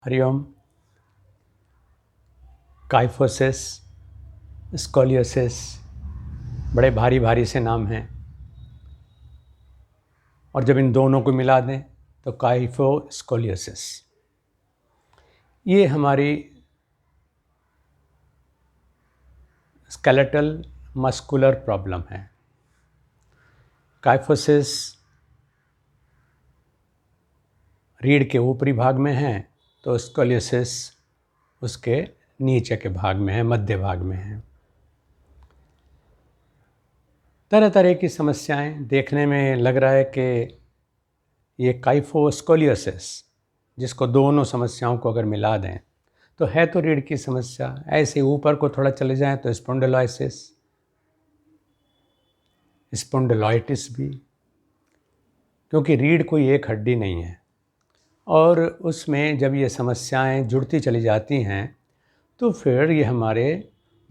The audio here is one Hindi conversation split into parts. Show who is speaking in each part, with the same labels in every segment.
Speaker 1: हरिओम। काइफोसिस, स्कोलियोसिस बड़े भारी भारी से नाम हैं और जब इन दोनों को मिला दें तो काइफोस्कोलियोसिस ये हमारी स्केलेटल मस्कुलर प्रॉब्लम है। काइफोसिस रीढ़ के ऊपरी भाग में है तो स्कोलियोसिस उसके नीचे के भाग में है, मध्य भाग में है। तरह तरह की समस्याएं देखने में लग रहा है कि ये काइफोस्कोलियोसिस, जिसको दोनों समस्याओं को अगर मिला दें तो है तो रीढ़ की समस्या। ऐसे ऊपर को थोड़ा चले जाएं तो स्पॉन्डिलोसिस, स्पॉन्डिलोलिटिस भी, क्योंकि रीढ़ कोई एक हड्डी नहीं है और उसमें जब ये समस्याएं जुड़ती चली जाती हैं तो फिर ये हमारे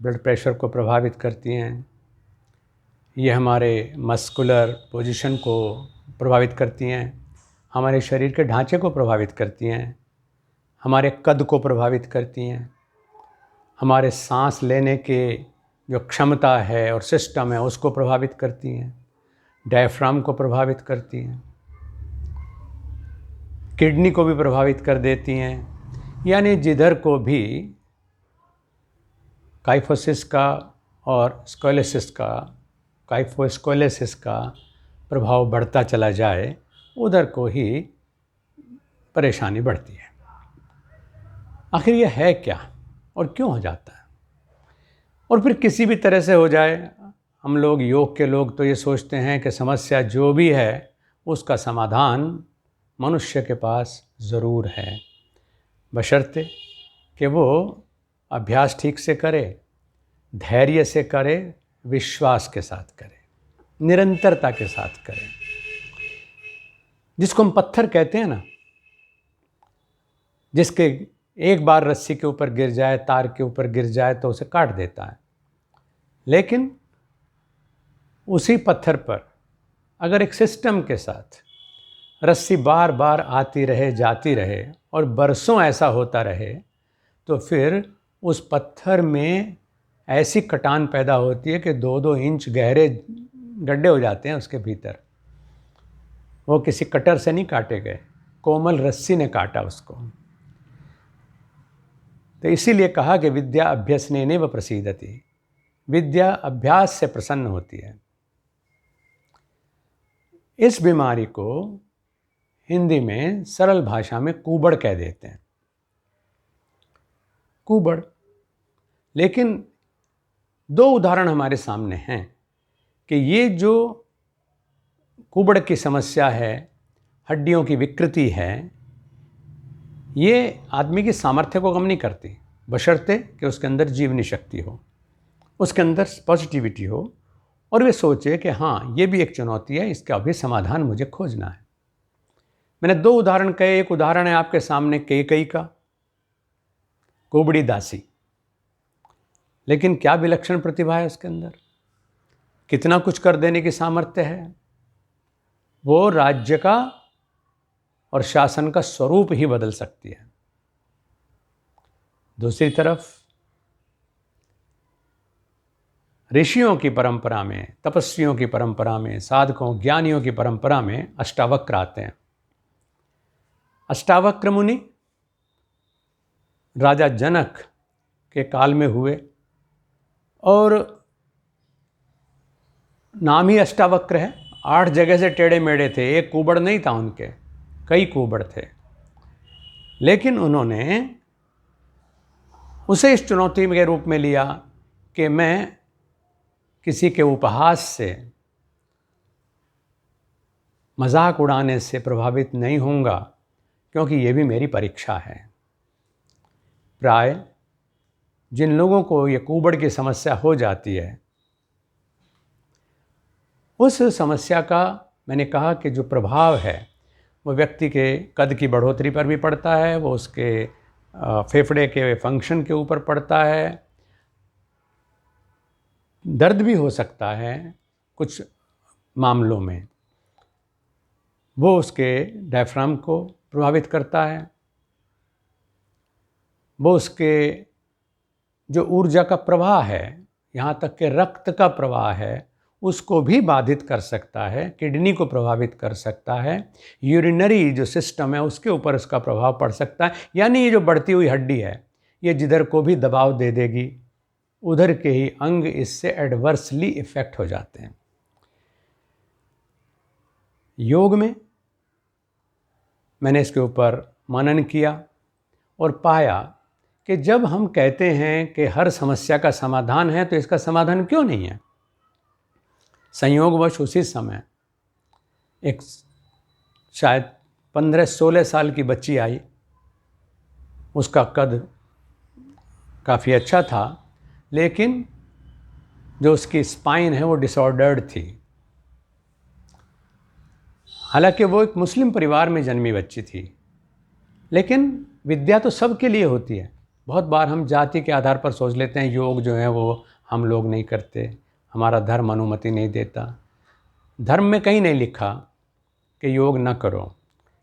Speaker 1: ब्लड प्रेशर को प्रभावित करती हैं, ये हमारे मस्कुलर पोजीशन को प्रभावित करती हैं, हमारे शरीर के ढांचे को प्रभावित करती हैं, हमारे कद को प्रभावित करती हैं, हमारे सांस लेने के जो क्षमता है और सिस्टम है उसको प्रभावित करती हैं, डायफ्राम को प्रभावित करती हैं, किडनी को भी प्रभावित कर देती हैं। यानी जिधर को भी काइफोसिस का और स्कोलियोसिस का, काइफोस्कोलियोसिस का प्रभाव बढ़ता चला जाए उधर को ही परेशानी बढ़ती है। आखिर ये है क्या और क्यों हो जाता है? और फिर किसी भी तरह से हो जाए, हम लोग योग के लोग तो ये सोचते हैं कि समस्या जो भी है उसका समाधान मनुष्य के पास ज़रूर है, बशर्ते कि वो अभ्यास ठीक से करे, धैर्य से करे, विश्वास के साथ करे, निरंतरता के साथ करे। जिसको हम पत्थर कहते हैं ना, जिसके एक बार रस्सी के ऊपर गिर जाए, तार के ऊपर गिर जाए तो उसे काट देता है, लेकिन उसी पत्थर पर अगर एक सिस्टम के साथ रस्सी बार बार आती रहे, जाती रहे और बरसों ऐसा होता रहे तो फिर उस पत्थर में ऐसी कटान पैदा होती है कि 2-2 इंच गहरे गड्ढे हो जाते हैं उसके भीतर। वो किसी कटर से नहीं काटे गए, कोमल रस्सी ने काटा उसको। तो इसीलिए कहा कि विद्या अभ्यसनेनैव प्रसीदति, विद्या अभ्यास से प्रसन्न होती है। इस बीमारी को हिंदी में सरल भाषा में कूबड़ कह देते हैं, कूबड़। लेकिन 2 उदाहरण हमारे सामने हैं कि ये जो कूबड़ की समस्या है, हड्डियों की विकृति है, ये आदमी की सामर्थ्य को कम नहीं करती, बशर्ते कि उसके अंदर जीवनी शक्ति हो, उसके अंदर पॉजिटिविटी हो और वे सोचे कि हाँ ये भी एक चुनौती है, इसका भी समाधान मुझे खोजना है। मैंने 2 उदाहरण कहे। एक उदाहरण है आपके सामने कैकई का, कुबड़ी दासी, लेकिन क्या विलक्षण प्रतिभा है उसके अंदर, कितना कुछ कर देने की सामर्थ्य है। वो राज्य का और शासन का स्वरूप ही बदल सकती है। दूसरी तरफ ऋषियों की परंपरा में, तपस्वियों की परंपरा में, साधकों ज्ञानियों की परंपरा में अष्टावक्र आते हैं। अष्टावक्र मुनि राजा जनक के काल में हुए और नाम ही अष्टावक्र है। 8 जगह से टेढ़े मेढ़े थे, एक कूबड़ नहीं था उनके, कई कूबड़ थे। लेकिन उन्होंने उसे इस चुनौती के रूप में लिया कि मैं किसी के उपहास से, मजाक उड़ाने से प्रभावित नहीं होऊंगा, क्योंकि ये भी मेरी परीक्षा है। प्राय जिन लोगों को ये कूबड़ की समस्या हो जाती है, उस समस्या का मैंने कहा कि जो प्रभाव है वो व्यक्ति के कद की बढ़ोतरी पर भी पड़ता है, वो उसके फेफड़े के फंक्शन के ऊपर पड़ता है, दर्द भी हो सकता है कुछ मामलों में, वो उसके डायफ्राम को प्रभावित करता है, वो उसके जो ऊर्जा का प्रवाह है, यहाँ तक कि रक्त का प्रवाह है, उसको भी बाधित कर सकता है, किडनी को प्रभावित कर सकता है, यूरिनरी जो सिस्टम है उसके ऊपर उसका प्रभाव पड़ सकता है। यानी ये जो बढ़ती हुई हड्डी है, ये जिधर को भी दबाव दे देगी, उधर के ही अंग इससे एडवर्सली इफेक्ट हो जाते हैं। योग में मैंने इसके ऊपर मनन किया और पाया कि जब हम कहते हैं कि हर समस्या का समाधान है, तो इसका समाधान क्यों नहीं है। संयोगवश उसी समय एक शायद 15-16 साल की बच्ची आई। उसका कद काफ़ी अच्छा था, लेकिन जो उसकी स्पाइन है वो डिसऑर्डर्ड थी। हालांकि वो एक मुस्लिम परिवार में जन्मी बच्ची थी, लेकिन विद्या तो सबके लिए होती है। बहुत बार हम जाति के आधार पर सोच लेते हैं योग जो है वो हम लोग नहीं करते, हमारा धर्म अनुमति नहीं देता। धर्म में कहीं नहीं लिखा कि योग ना करो,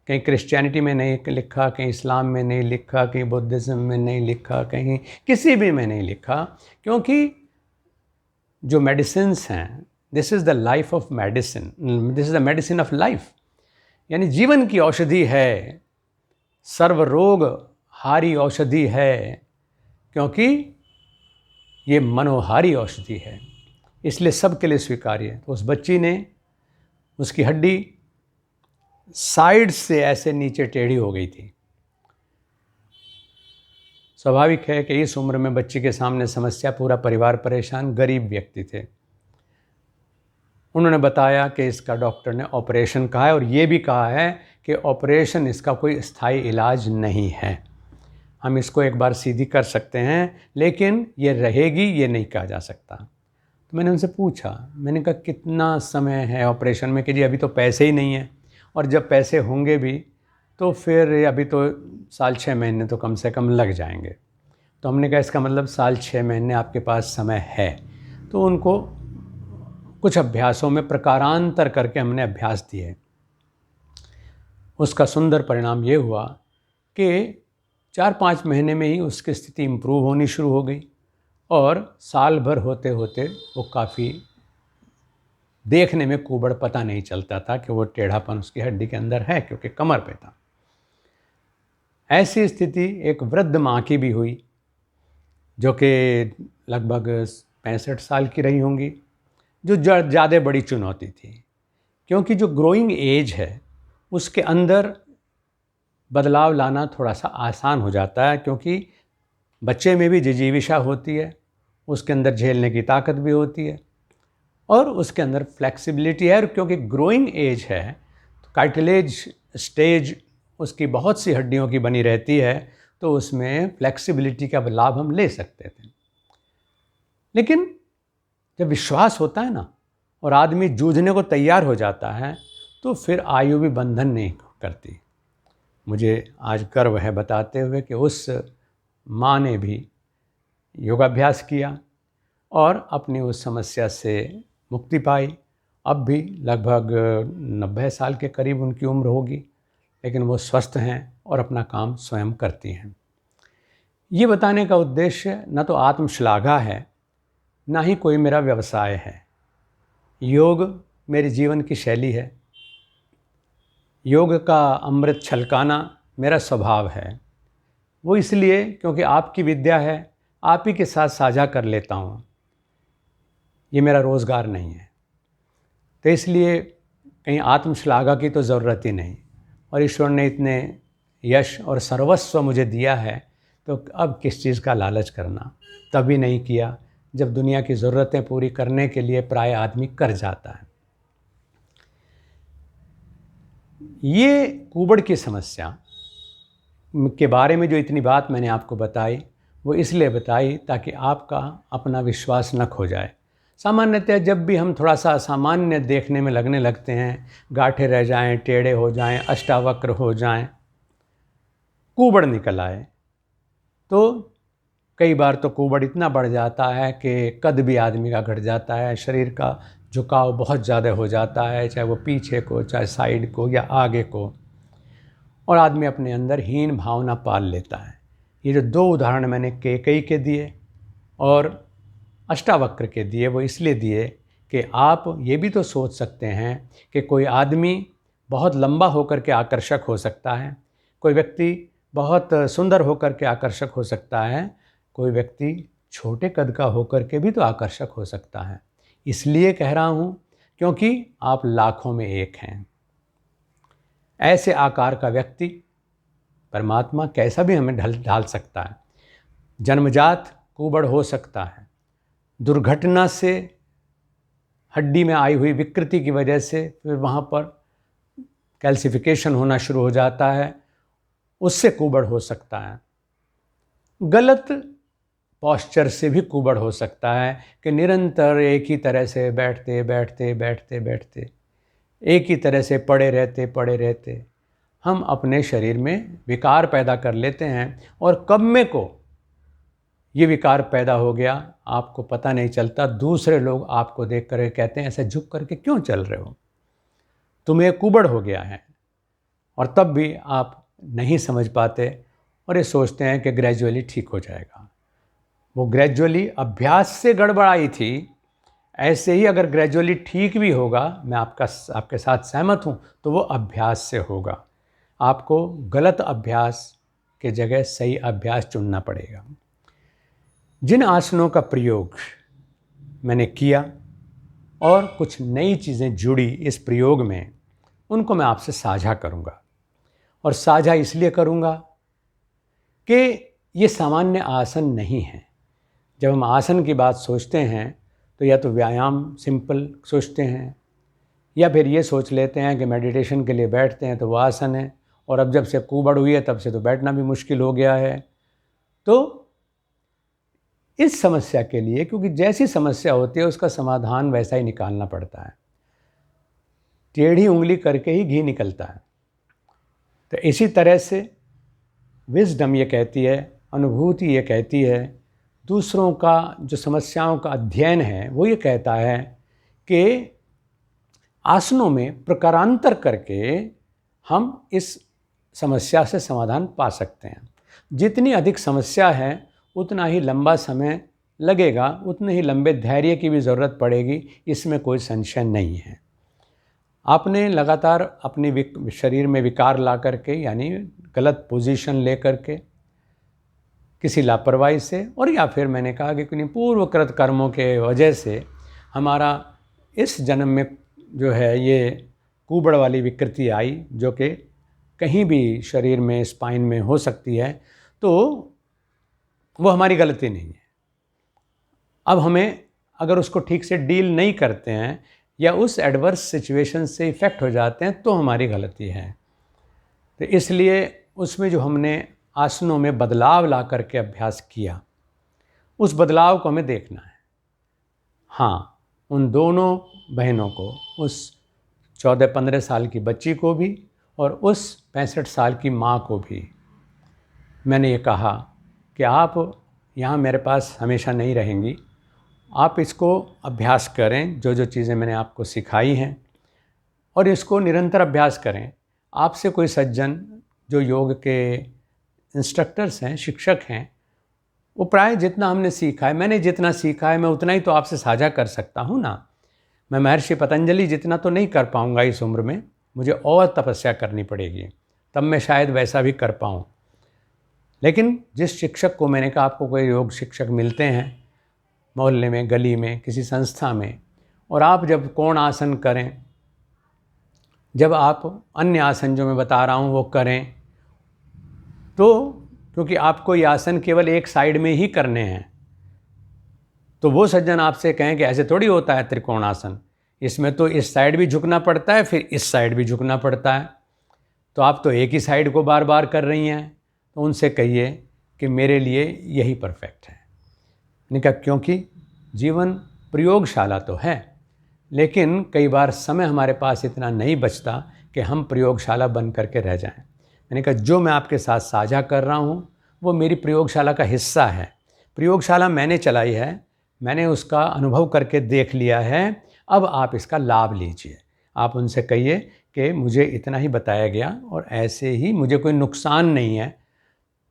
Speaker 1: कहीं क्रिश्चियनिटी में नहीं लिखा, कहीं इस्लाम में नहीं लिखा, कहीं बुद्धिज़्म में नहीं लिखा, कहीं किसी भी में नहीं लिखा। क्योंकि जो मेडिसिन्स हैं, this is the life of medicine, this is the medicine of life, यानी जीवन की औषधि है, सर्वरोग हारी औषधि है, क्योंकि ये मनोहारी औषधि है, इसलिए सबके लिए स्वीकार्य है। तो उस बच्ची ने, उसकी हड्डी साइड से ऐसे नीचे टेढ़ी हो गई थी। स्वाभाविक है कि इस उम्र में बच्ची के सामने समस्या, पूरा परिवार परेशान, गरीब व्यक्ति थे। उन्होंने बताया कि इसका डॉक्टर ने ऑपरेशन कहा है, और ये भी कहा है कि ऑपरेशन इसका कोई स्थायी इलाज नहीं है। हम इसको एक बार सीधी कर सकते हैं, लेकिन ये रहेगी ये नहीं कहा जा सकता। तो मैंने उनसे पूछा, मैंने कहा कितना समय है ऑपरेशन में? कि जी अभी तो पैसे ही नहीं हैं, और जब पैसे होंगे भी तो फिर अभी तो 6 महीने तो कम से कम लग जाएंगे। तो हमने कहा इसका मतलब 6 महीने आपके पास समय है। तो उनको कुछ अभ्यासों में प्रकारांतर करके हमने अभ्यास दिए। उसका सुंदर परिणाम ये हुआ कि 4-5 महीने में ही उसकी स्थिति इम्प्रूव होनी शुरू हो गई, और साल भर होते होते वो काफ़ी, देखने में कुबड़ पता नहीं चलता था कि वो टेढ़ापन उसकी हड्डी के अंदर है, क्योंकि कमर पे था। ऐसी स्थिति एक वृद्ध माँ की भी हुई, जो कि लगभग 65 साल की रही होंगी, जो ज़्यादा बड़ी चुनौती थी, क्योंकि जो ग्रोइंग एज है उसके अंदर बदलाव लाना थोड़ा सा आसान हो जाता है, क्योंकि बच्चे में भी जिजीविषा होती है, उसके अंदर झेलने की ताकत भी होती है, और उसके अंदर फ्लेक्सिबिलिटी है। और क्योंकि ग्रोइंग एज है तो कार्टिलेज स्टेज उसकी बहुत सी हड्डियों की बनी रहती है, तो उसमें फ्लेक्सिबिलिटी का लाभ हम ले सकते थे। लेकिन जब विश्वास होता है ना, और आदमी जूझने को तैयार हो जाता है, तो फिर आयु भी बंधन नहीं करती। मुझे आज गर्व है बताते हुए कि उस माँ ने भी योगाभ्यास किया और अपनी उस समस्या से मुक्ति पाई। अब भी लगभग 90 साल के करीब उनकी उम्र होगी, लेकिन वो स्वस्थ हैं और अपना काम स्वयं करती हैं। ये बताने का उद्देश्य न तो आत्मश्लाघा है, ना ही कोई मेरा व्यवसाय है। योग मेरे जीवन की शैली है। योग का अमृत छलकाना मेरा स्वभाव है। वो इसलिए क्योंकि आपकी विद्या है, आप ही के साथ साझा कर लेता हूँ। ये मेरा रोज़गार नहीं है, तो इसलिए कहीं आत्मश्लाघा की तो ज़रूरत ही नहीं। और ईश्वर ने इतने यश और सर्वस्व मुझे दिया है, तो अब किस चीज़ का लालच करना। तभी नहीं किया जब दुनिया की ज़रूरतें पूरी करने के लिए प्राय आदमी कर जाता है। ये कुबड़ की समस्या के बारे में जो इतनी बात मैंने आपको बताई, वो इसलिए बताई ताकि आपका अपना विश्वास न खो जाए। सामान्यतः जब भी हम थोड़ा सा असामान्य देखने में लगने लगते हैं, गांठें रह जाएं, टेढ़े हो जाएं, अष्टावक्र हो जाएं, कुबड़ निकल आए, तो कई बार तो कुबड़ इतना बढ़ जाता है कि कद भी आदमी का घट जाता है, शरीर का झुकाव बहुत ज़्यादा हो जाता है, चाहे वो पीछे को, चाहे साइड को या आगे को, और आदमी अपने अंदर हीन भावना पाल लेता है। ये जो 2 उदाहरण मैंने कैकेयी के दिए और अष्टावक्र के दिए, वो इसलिए दिए कि आप ये भी तो सोच सकते हैं कि कोई आदमी बहुत लंबा होकर के आकर्षक हो सकता है, कोई व्यक्ति बहुत सुंदर होकर के आकर्षक हो सकता है, कोई व्यक्ति छोटे कद का होकर के भी तो आकर्षक हो सकता है। इसलिए कह रहा हूँ क्योंकि आप लाखों में एक हैं। ऐसे आकार का व्यक्ति परमात्मा कैसा भी हमें ढाल सकता है। जन्मजात कुबड़ हो सकता है, दुर्घटना से हड्डी में आई हुई विकृति की वजह से फिर वहाँ पर कैल्सिफिकेशन होना शुरू हो जाता है, उससे कुबड़ हो सकता है। गलत पॉस्चर से भी कुबड़ हो सकता है कि निरंतर एक ही तरह से बैठते एक ही तरह से पड़े रहते हम अपने शरीर में विकार पैदा कर लेते हैं, और कब में को ये विकार पैदा हो गया आपको पता नहीं चलता। दूसरे लोग आपको देख कर कहते हैं ऐसे झुक करके क्यों चल रहे हो, तुम्हें कुबड़ हो गया है, और तब भी आप नहीं समझ पाते और ये सोचते हैं कि ग्रेजुअली ठीक हो जाएगा। वो ग्रेजुअली अभ्यास से गड़बड़ाई थी। ऐसे ही अगर ग्रेजुअली ठीक भी होगा, मैं आपके साथ सहमत हूँ, तो वो अभ्यास से होगा। आपको गलत अभ्यास के जगह सही अभ्यास चुनना पड़ेगा। जिन आसनों का प्रयोग मैंने किया और कुछ नई चीज़ें जुड़ी इस प्रयोग में, उनको मैं आपसे साझा करूँगा। और साझा इसलिए करूँगा कि ये सामान्य आसन नहीं है। जब हम आसन की बात सोचते हैं तो या तो व्यायाम सिंपल सोचते हैं, या फिर ये सोच लेते हैं कि मेडिटेशन के लिए बैठते हैं तो वो आसन है, और अब जब से कुबड़ हुई है तब से तो बैठना भी मुश्किल हो गया है। तो इस समस्या के लिए, क्योंकि जैसी समस्या होती है उसका समाधान वैसा ही निकालना पड़ता है। टेढ़ी उंगली करके ही घी निकलता है। तो इसी तरह से विजडम ये कहती है, अनुभूति ये कहती है, दूसरों का जो समस्याओं का अध्ययन है वो ये कहता है कि आसनों में प्रकारांतर करके हम इस समस्या से समाधान पा सकते हैं। जितनी अधिक समस्या है उतना ही लंबा समय लगेगा, उतने ही लंबे धैर्य की भी ज़रूरत पड़ेगी, इसमें कोई संशय नहीं है। आपने लगातार अपने शरीर में विकार ला करके, यानी गलत पोजीशन ले करके, किसी लापरवाही से, और या फिर मैंने कहा कि किन्हीं पूर्वकृत कर्मों के वजह से हमारा इस जन्म में जो है ये कुबड़ वाली विकृति आई, जो कि कहीं भी शरीर में स्पाइन में हो सकती है, तो वो हमारी गलती नहीं है। अब हमें अगर उसको ठीक से डील नहीं करते हैं या उस एडवर्स सिचुएशन से इफ़ेक्ट हो जाते हैं तो हमारी गलती है। तो इसलिए उसमें जो हमने आसनों में बदलाव ला करके अभ्यास किया, उस बदलाव को हमें देखना है। हाँ, उन दोनों बहनों को, उस 14-15 साल की बच्ची को भी और उस 65 साल की माँ को भी मैंने ये कहा कि आप यहाँ मेरे पास हमेशा नहीं रहेंगी, आप इसको अभ्यास करें, जो जो चीज़ें मैंने आपको सिखाई हैं, और इसको निरंतर अभ्यास करें। आपसे कोई सज्जन जो योग के इंस्ट्रक्टर्स हैं, शिक्षक हैं, वो प्राय जितना हमने सीखा है, मैंने जितना सीखा है मैं उतना ही तो आपसे साझा कर सकता हूँ ना। मैं महर्षि पतंजलि जितना तो नहीं कर पाऊँगा इस उम्र में, मुझे और तपस्या करनी पड़ेगी, तब मैं शायद वैसा भी कर पाऊँ। लेकिन जिस शिक्षक को मैंने कहा, आपको कोई योग शिक्षक मिलते हैं मोहल्ले में, गली में, किसी संस्था में, और आप जब कोण आसन करें, जब आप अन्य आसन जो मैं बता रहा हूँ वो करें, तो क्योंकि आपको ये आसन केवल एक साइड में ही करने हैं, तो वो सज्जन आपसे कहें कि ऐसे थोड़ी होता है त्रिकोणासन, इसमें तो इस साइड भी झुकना पड़ता है, फिर इस साइड भी झुकना पड़ता है, तो आप तो एक ही साइड को बार बार कर रही हैं। तो उनसे कहिए कि मेरे लिए यही परफेक्ट है। मैंने कहा क्योंकि जीवन प्रयोगशाला तो है, लेकिन कई बार समय हमारे पास इतना नहीं बचता कि हम प्रयोगशाला बन करके रह जाएं। मैंने कहा जो मैं आपके साथ साझा कर रहा हूँ वो मेरी प्रयोगशाला का हिस्सा है। प्रयोगशाला मैंने चलाई है, मैंने उसका अनुभव करके देख लिया है, अब आप इसका लाभ लीजिए। आप उनसे कहिए कि मुझे इतना ही बताया गया और ऐसे ही मुझे कोई नुकसान नहीं है,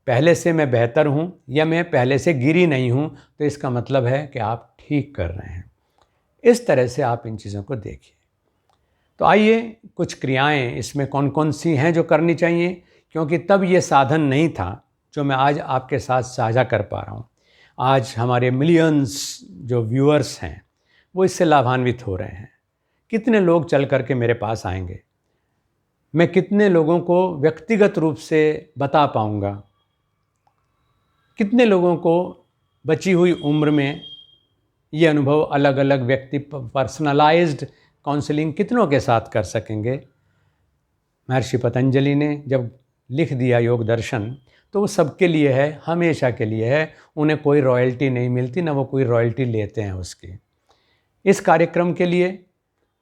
Speaker 1: पहले से मैं बेहतर हूँ या मैं पहले से गिरी नहीं हूँ, तो इसका मतलब है कि आप ठीक कर रहे हैं। इस तरह से आप इन चीज़ों को देखिए। तो आइए कुछ क्रियाएं इसमें कौन कौन सी हैं जो करनी चाहिए, क्योंकि तब ये साधन नहीं था जो मैं आज आपके साथ साझा कर पा रहा हूँ। आज हमारे मिलियंस जो व्यूअर्स हैं वो इससे लाभान्वित हो रहे हैं। कितने लोग चल करके मेरे पास आएंगे, मैं कितने लोगों को व्यक्तिगत रूप से बता पाऊँगा, कितने लोगों को बची हुई उम्र में ये अनुभव अलग अलग व्यक्ति पर्सनलाइज्ड काउंसलिंग कितनों के साथ कर सकेंगे। महर्षि पतंजलि ने जब लिख दिया योग दर्शन तो वो सबके लिए है, हमेशा के लिए है। उन्हें कोई रॉयल्टी नहीं मिलती, ना वो कोई रॉयल्टी लेते हैं उसकी। इस कार्यक्रम के लिए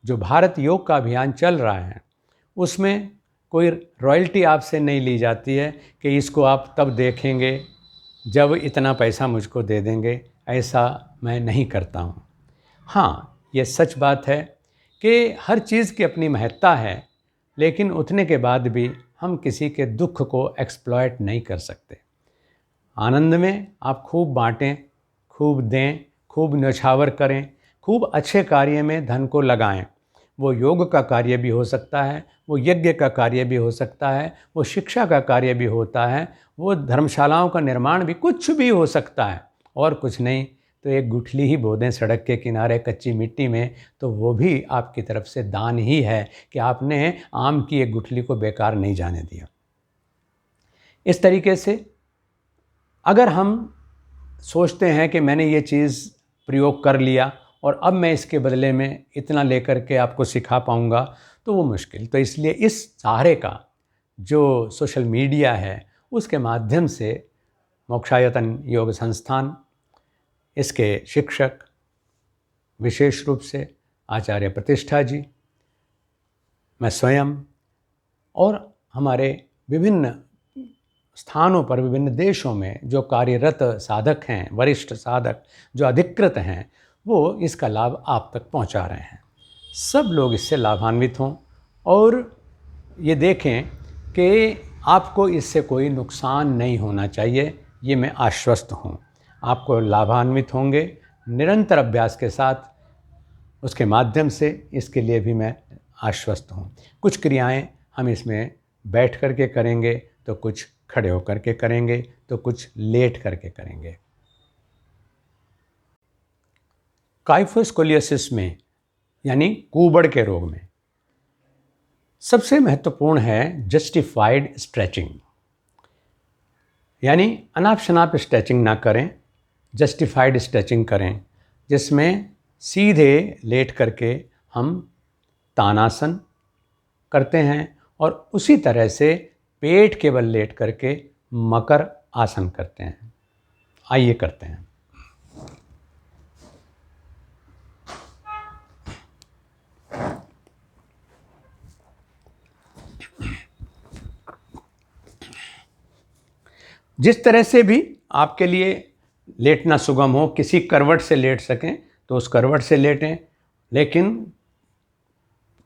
Speaker 1: जो भारत योग का अभियान चल रहा है उसमें कोई रॉयल्टी आपसे नहीं ली जाती है कि इसको आप तब देखेंगे जब इतना पैसा मुझको दे देंगे। ऐसा मैं नहीं करता हूँ। हाँ, ये सच बात है कि हर चीज़ की अपनी महत्ता है, लेकिन उतने के बाद भी हम किसी के दुख को एक्सप्लॉयट नहीं कर सकते। आनंद में आप खूब बांटें, खूब दें, खूब न्यौछावर करें, खूब अच्छे कार्य में धन को लगाएं। वो योग का कार्य भी हो सकता है, वो यज्ञ का कार्य भी हो सकता है, वो शिक्षा का कार्य भी होता है, वो धर्मशालाओं का निर्माण भी, कुछ भी हो सकता है। और कुछ नहीं तो एक गुठली ही बो दें सड़क के किनारे कच्ची मिट्टी में, तो वो भी आपकी तरफ से दान ही है कि आपने आम की एक गुठली को बेकार नहीं जाने दिया। इस तरीके से अगर हम सोचते हैं कि मैंने ये चीज़ प्रयोग कर लिया और अब मैं इसके बदले में इतना लेकर के आपको सिखा पाऊँगा, तो वो मुश्किल। तो इसलिए इस सहारे का जो सोशल मीडिया है उसके माध्यम से मोक्षायतन योग संस्थान, इसके शिक्षक विशेष रूप से आचार्य प्रतिष्ठा जी, मैं स्वयं और हमारे विभिन्न स्थानों पर, विभिन्न देशों में जो कार्यरत साधक हैं, वरिष्ठ साधक जो अधिकृत हैं, वो इसका लाभ आप तक पहुंचा रहे हैं। सब लोग इससे लाभान्वित हों और ये देखें कि आपको इससे कोई नुकसान नहीं होना चाहिए। ये मैं आश्वस्त हूँ, आपको लाभान्वित होंगे निरंतर अभ्यास के साथ, उसके माध्यम से। इसके लिए भी मैं आश्वस्त हूँ। कुछ क्रियाएं हम इसमें बैठ करके करेंगे, तो कुछ खड़े होकर के करेंगे, तो कुछ लेट करके करेंगे। काइफोस्कोलियोसिस में यानी कुबड़ के रोग में सबसे महत्वपूर्ण है जस्टिफाइड स्ट्रेचिंग, यानी अनाप शनाप स्ट्रेचिंग ना करें, जस्टिफाइड स्ट्रेचिंग करें, जिसमें सीधे लेट करके हम तानासन करते हैं और उसी तरह से पेट के बल लेट करके मकर आसन करते हैं। आइए करते हैं। जिस तरह से भी आपके लिए लेटना सुगम हो, किसी करवट से लेट सकें तो उस करवट से लेटें, लेकिन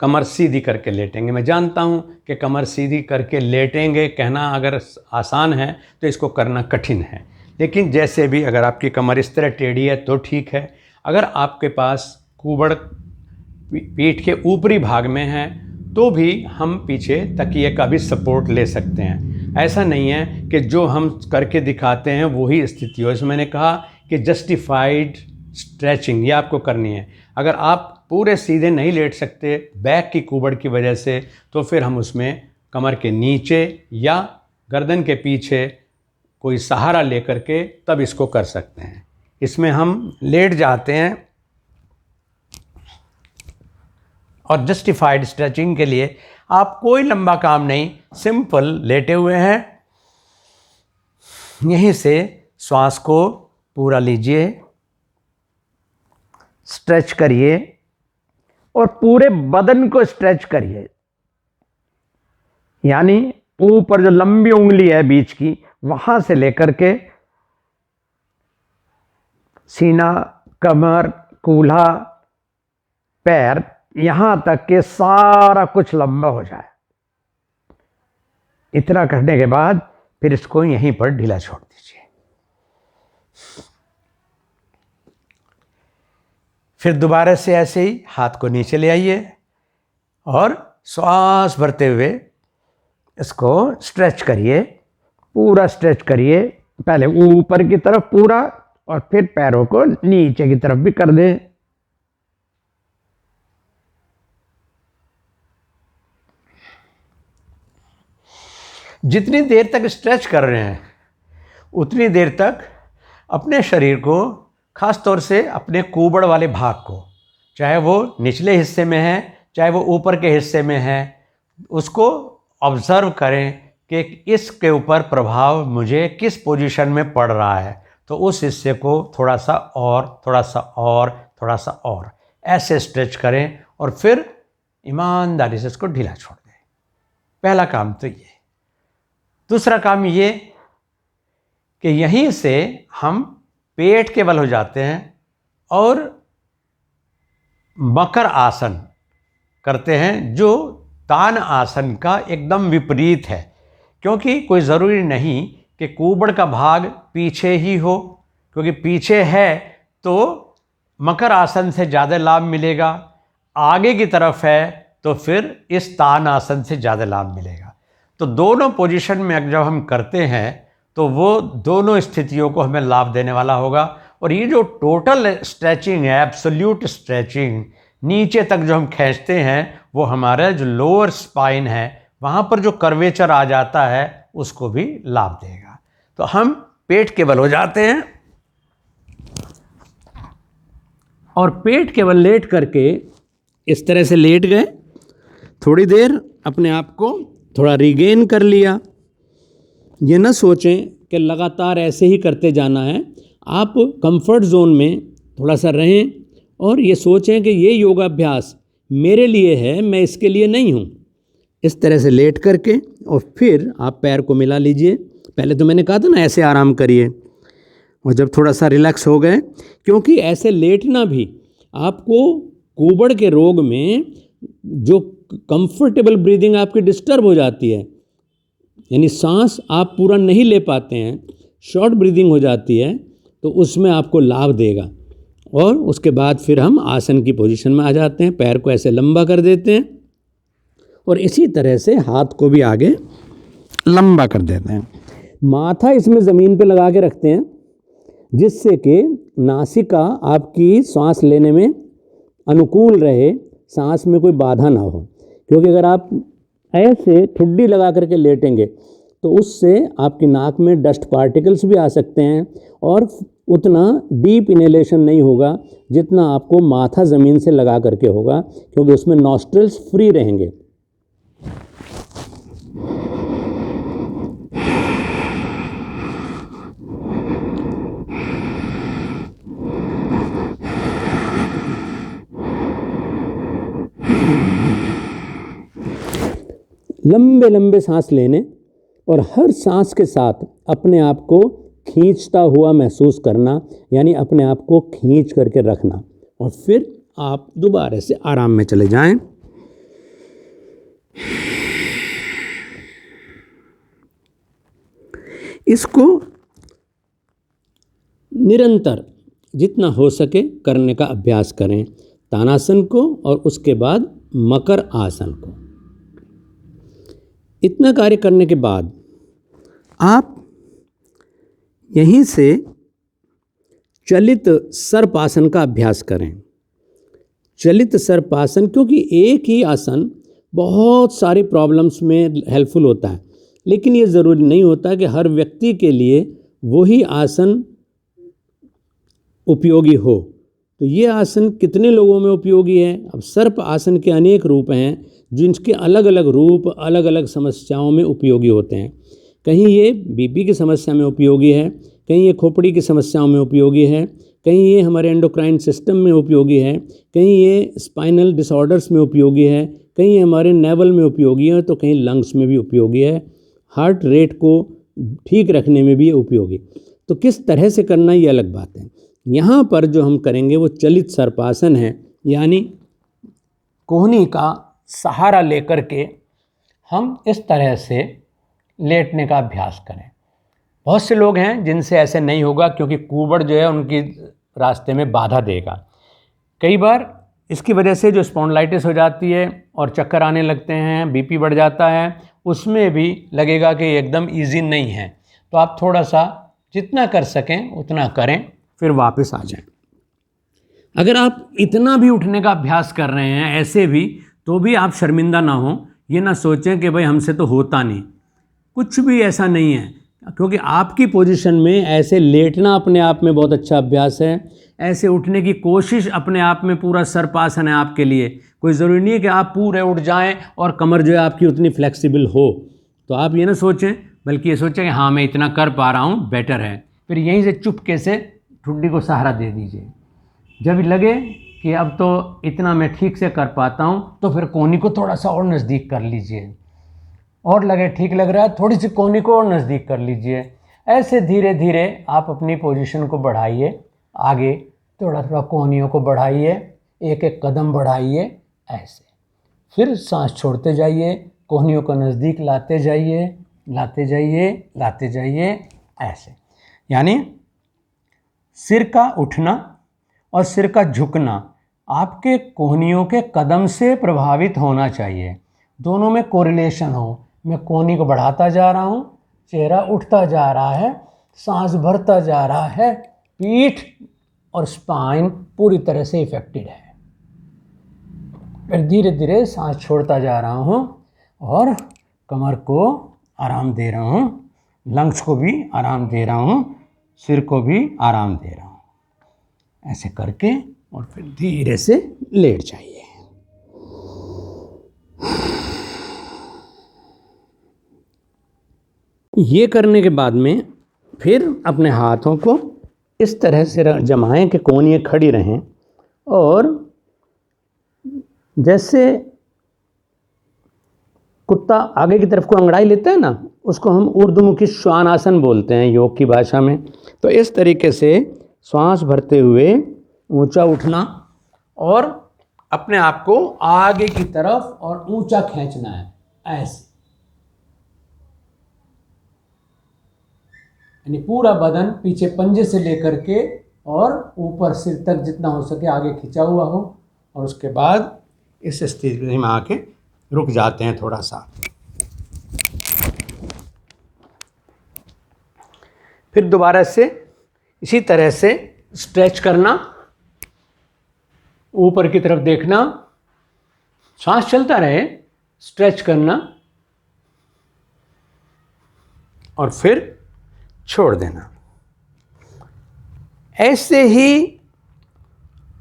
Speaker 1: कमर सीधी करके लेटेंगे। मैं जानता हूं कि कमर सीधी करके लेटेंगे कहना अगर आसान है तो इसको करना कठिन है, लेकिन जैसे भी अगर आपकी कमर इस तरह टेढ़ी है तो ठीक है। अगर आपके पास कुबड़ पीठ के ऊपरी भाग में है तो भी हम पीछे तकिए का भी सपोर्ट ले सकते हैं। ऐसा नहीं है कि जो हम करके दिखाते हैं वही स्थिति हो। इसमें मैंने कहा कि जस्टिफाइड स्ट्रेचिंग ये आपको करनी है। अगर आप पूरे सीधे नहीं लेट सकते बैक की कुबड़ की वजह से, तो फिर हम उसमें कमर के नीचे या गर्दन के पीछे कोई सहारा लेकर के तब इसको कर सकते हैं। इसमें हम लेट जाते हैं और जस्टिफाइड स्ट्रेचिंग के लिए आप कोई लंबा काम नहीं, सिंपल लेटे हुए हैं, यहीं से श्वास को पूरा लीजिए, स्ट्रेच करिए और पूरे बदन को स्ट्रेच करिए। यानी ऊपर जो लंबी उंगली है बीच की, वहां से लेकर के सीना, कमर, कूल्हा, पैर, यहां तक के सारा कुछ लंबा हो जाए। इतना करने के बाद फिर इसको यहीं पर ढीला छोड़ दीजिए। फिर दोबारा से ऐसे ही हाथ को नीचे ले आइए और श्वास भरते हुए इसको स्ट्रेच करिए, पूरा स्ट्रेच करिए, पहले ऊपर की तरफ पूरा और फिर पैरों को नीचे की तरफ भी कर दें। जितनी देर तक स्ट्रेच कर रहे हैं उतनी देर तक अपने शरीर को, खास तौर से अपने कुबड़ वाले भाग को, चाहे वो निचले हिस्से में है चाहे वो ऊपर के हिस्से में है, उसको ऑब्जर्व करें कि इसके ऊपर प्रभाव मुझे किस पोजीशन में पड़ रहा है। तो उस हिस्से को थोड़ा सा और, थोड़ा सा और, थोड़ा सा और ऐसे स्ट्रेच करें और फिर ईमानदारी से इसको ढीला छोड़ दें। पहला काम तो ये। दूसरा काम ये कि यहीं से हम पेट के बल हो जाते हैं और मकर आसन करते हैं, जो तान आसन का एकदम विपरीत है। क्योंकि कोई ज़रूरी नहीं कि कुबड़ का भाग पीछे ही हो, क्योंकि पीछे है तो मकर आसन से ज़्यादा लाभ मिलेगा, आगे की तरफ है तो फिर इस तान आसन से ज़्यादा लाभ मिलेगा। तो दोनों पोजीशन में जब हम करते हैं तो वो दोनों स्थितियों को हमें लाभ देने वाला होगा। और ये जो टोटल स्ट्रेचिंग है, एब्सोल्यूट स्ट्रेचिंग, नीचे तक जो हम खींचते हैं, वो हमारा जो लोअर स्पाइन है वहाँ पर जो कर्वेचर आ जाता है उसको भी लाभ देगा। तो हम पेट के बल हो जाते हैं और पेट के बल लेट करके इस तरह से लेट गए, थोड़ी देर अपने आप को थोड़ा रिगेन कर लिया। ये ना सोचें कि लगातार ऐसे ही करते जाना है, आप कंफर्ट जोन में थोड़ा सा रहें और ये सोचें कि ये योगाभ्यास मेरे लिए है, मैं इसके लिए नहीं हूँ। इस तरह से लेट करके और फिर आप पैर को मिला लीजिए। पहले तो मैंने कहा था ना ऐसे आराम करिए, और जब थोड़ा सा रिलैक्स हो गए, क्योंकि ऐसे लेटना भी आपको कुबड़ के रोग में जो कंफर्टेबल ब्रीदिंग आपकी डिस्टर्ब हो जाती है, यानी सांस आप पूरा नहीं ले पाते हैं, शॉर्ट ब्रीदिंग हो जाती है, तो उसमें आपको लाभ देगा। और उसके बाद फिर हम आसन की पोजीशन में आ जाते हैं, पैर को ऐसे लंबा कर देते हैं और इसी तरह से हाथ को भी आगे लंबा कर देते हैं। माथा इसमें ज़मीन पे लगा के रखते हैं, जिससे कि नासिका आपकी सांस लेने में अनुकूल रहे, सांस में कोई बाधा ना हो। क्योंकि अगर आप ऐसे ठुड्डी लगा करके लेटेंगे तो उससे आपकी नाक में डस्ट पार्टिकल्स भी आ सकते हैं और उतना डीप इनहेलेशन नहीं होगा जितना आपको माथा ज़मीन से लगा करके होगा, क्योंकि उसमें नॉस्ट्रल्स फ्री रहेंगे। लंबे लंबे सांस लेने और हर सांस के साथ अपने आप को खींचता हुआ महसूस करना, यानी अपने आप को खींच करके रखना, और फिर आप दोबारा से आराम में चले जाएं। इसको निरंतर जितना हो सके करने का अभ्यास करें, तानासन को और उसके बाद मकर आसन को। इतना कार्य करने के बाद आप यहीं से चलित सर्पासन का अभ्यास करें। चलित सर्पासन, क्योंकि एक ही आसन बहुत सारी प्रॉब्लम्स में हेल्पफुल होता है, लेकिन ये ज़रूरी नहीं होता कि हर व्यक्ति के लिए वही आसन उपयोगी हो। तो ये आसन कितने लोगों में उपयोगी है? अब सर्प आसन के अनेक रूप हैं जिनके अलग अलग रूप अलग अलग समस्याओं में उपयोगी होते हैं। कहीं ये बीपी की समस्या में उपयोगी है, कहीं ये खोपड़ी की समस्याओं में उपयोगी है, कहीं ये हमारे एंडोक्राइन सिस्टम में उपयोगी है, कहीं ये स्पाइनल डिसऑर्डर्स में उपयोगी है, कहीं ये हमारे नेवल में उपयोगी है, तो कहीं लंग्स में भी उपयोगी है, हार्ट रेट को ठीक रखने में भी उपयोगी। तो किस तरह से करना ये अलग बात है। यहाँ पर जो हम करेंगे वो चलित सर्पासन है, यानी कोहनी का सहारा लेकर के हम इस तरह से लेटने का अभ्यास करें। बहुत से लोग हैं जिनसे ऐसे नहीं होगा, क्योंकि कुबड़ जो है उनकी रास्ते में बाधा देगा। कई बार इसकी वजह से जो स्पॉन्डिलाइटिस हो जाती है और चक्कर आने लगते हैं, बीपी बढ़ जाता है, उसमें भी लगेगा कि एकदम ईजी नहीं है। तो आप थोड़ा सा जितना कर सकें उतना करें, फिर वापस आ जाएं। अगर आप इतना भी उठने का अभ्यास कर रहे हैं ऐसे भी, तो भी आप शर्मिंदा ना हो, ये ना सोचें कि भाई हमसे तो होता नहीं, कुछ भी ऐसा नहीं है। क्योंकि आपकी पोजीशन में ऐसे लेटना अपने आप में बहुत अच्छा अभ्यास है। ऐसे उठने की कोशिश अपने आप में पूरा सरपासन है आपके लिए। कोई ज़रूरी नहीं है कि आप पूरे उठ जाएं और कमर जो है आपकी उतनी फ्लेक्सिबल हो। तो आप ये ना सोचें, बल्कि ये सोचें कि हाँ मैं इतना कर पा रहा हूँ, बेटर है। फिर यहीं से चुपके से ठुड्डी को सहारा दे दीजिए। जब लगे कि अब तो इतना मैं ठीक से कर पाता हूँ, तो फिर कोहनी को थोड़ा सा और नज़दीक कर लीजिए, और लगे ठीक लग रहा है थोड़ी सी कोहनी को और नज़दीक कर लीजिए। ऐसे धीरे धीरे आप अपनी पोजीशन को बढ़ाइए, आगे थोड़ा थोड़ा कोहनियों को बढ़ाइए, एक एक कदम बढ़ाइए ऐसे। फिर सांस छोड़ते जाइए, कोहनियों को नज़दीक लाते जाइए, लाते जाइए, लाते जाइए ऐसे। यानी सिर का उठना और सिर का झुकना आपके कोहनियों के कदम से प्रभावित होना चाहिए। दोनों में कोरिलेशन हो। मैं कोहनी को बढ़ाता जा रहा हूँ, चेहरा उठता जा रहा है, सांस भरता जा रहा है, पीठ और स्पाइन पूरी तरह से इफेक्टेड है। फिर धीरे धीरे सांस छोड़ता जा रहा हूँ और कमर को आराम दे रहा हूँ, लंग्स को भी आराम दे रहा हूँ, सिर को भी आराम दे रहा हूँ। ऐसे करके और फिर धीरे से लेट जाइए। ये करने के बाद में फिर अपने हाथों को इस तरह से जमाएं कि कोहनियाँ खड़ी रहें, और जैसे कुत्ता आगे की तरफ को अंगड़ाई लेता है ना, उसको हम ऊर्ध्वमुखी श्वानासन बोलते हैं योग की भाषा में। तो इस तरीके से सांस भरते हुए ऊंचा उठना और अपने आप को आगे की तरफ और ऊंचा खींचना है ऐसे। यानी पूरा बदन पीछे पंजे से लेकर के और ऊपर सिर तक जितना हो सके आगे खिंचा हुआ हो, और उसके बाद इस स्थिति में आके रुक जाते हैं थोड़ा सा। फिर दोबारा से इसी तरह से स्ट्रेच करना, ऊपर की तरफ देखना, सांस चलता रहे, स्ट्रेच करना और फिर छोड़ देना। ऐसे ही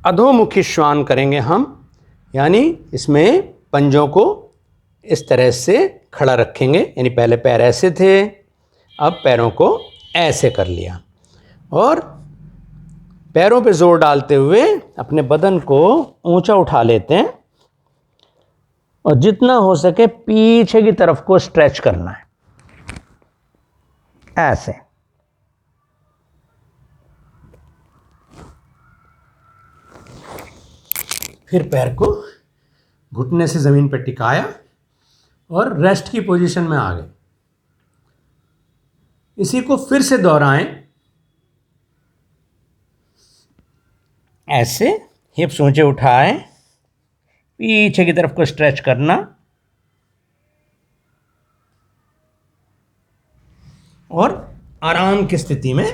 Speaker 1: अधोमुखी श्वान करेंगे हम। यानी इसमें पंजों को इस तरह से खड़ा रखेंगे, यानी पहले पैर ऐसे थे, अब पैरों को ऐसे कर लिया, और पैरों पे जोर डालते हुए अपने बदन को ऊंचा उठा लेते हैं, और जितना हो सके पीछे की तरफ को स्ट्रेच करना है ऐसे। फिर पैर को घुटने से ज़मीन पर टिकाया और रेस्ट की पोजीशन में आ गए। इसी को फिर से दोहराएं ऐसे। हिप्स ऊंचे उठाए, पीछे की तरफ को स्ट्रेच करना और आराम की स्थिति में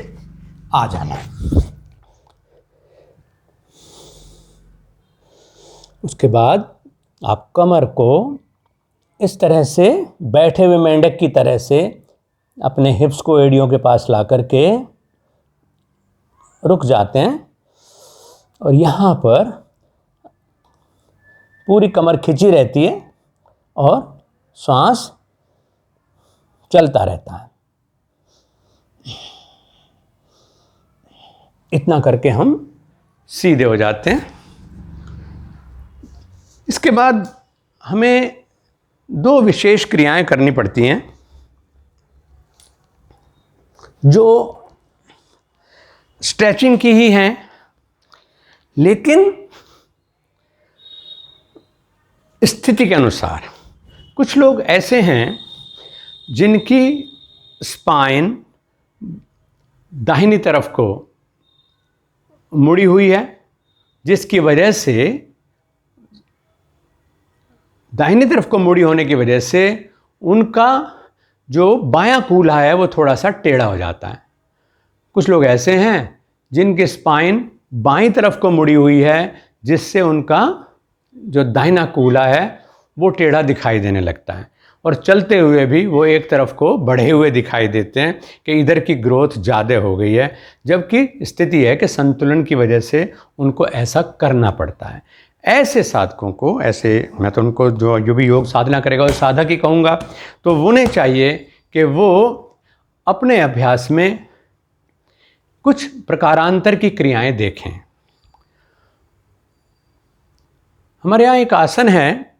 Speaker 1: आ जाना। उसके बाद आप कमर को इस तरह से बैठे हुए मेंढक की तरह से अपने हिप्स को एड़ियों के पास ला करके रुक जाते हैं, और यहाँ पर पूरी कमर खिंची रहती है और सांस चलता रहता है। इतना करके हम सीधे हो जाते हैं। इसके बाद हमें दो विशेष क्रियाएं करनी पड़ती हैं जो स्ट्रेचिंग की ही हैं, लेकिन स्थिति के अनुसार। कुछ लोग ऐसे हैं जिनकी स्पाइन दाहिनी तरफ को मुड़ी हुई है, जिसकी वजह से दाहिनी तरफ को मुड़ी होने की वजह से उनका जो बायां कूल्हा है वो थोड़ा सा टेढ़ा हो जाता है। कुछ लोग ऐसे हैं जिनकी स्पाइन बाईं तरफ को मुड़ी हुई है, जिससे उनका जो दाहिना कूल्हा है वो टेढ़ा दिखाई देने लगता है, और चलते हुए भी वो एक तरफ को बढ़े हुए दिखाई देते हैं कि इधर की ग्रोथ ज़्यादा हो गई है, जबकि स्थिति है कि संतुलन की वजह से उनको ऐसा करना पड़ता है। ऐसे साधकों को, ऐसे मैं तो उनको जो भी योग साधना करेगा वो साधक ही कहूँगा, तो उन्हें चाहिए कि वो अपने अभ्यास में कुछ प्रकारांतर की क्रियाएं देखें। हमारे यहाँ एक आसन है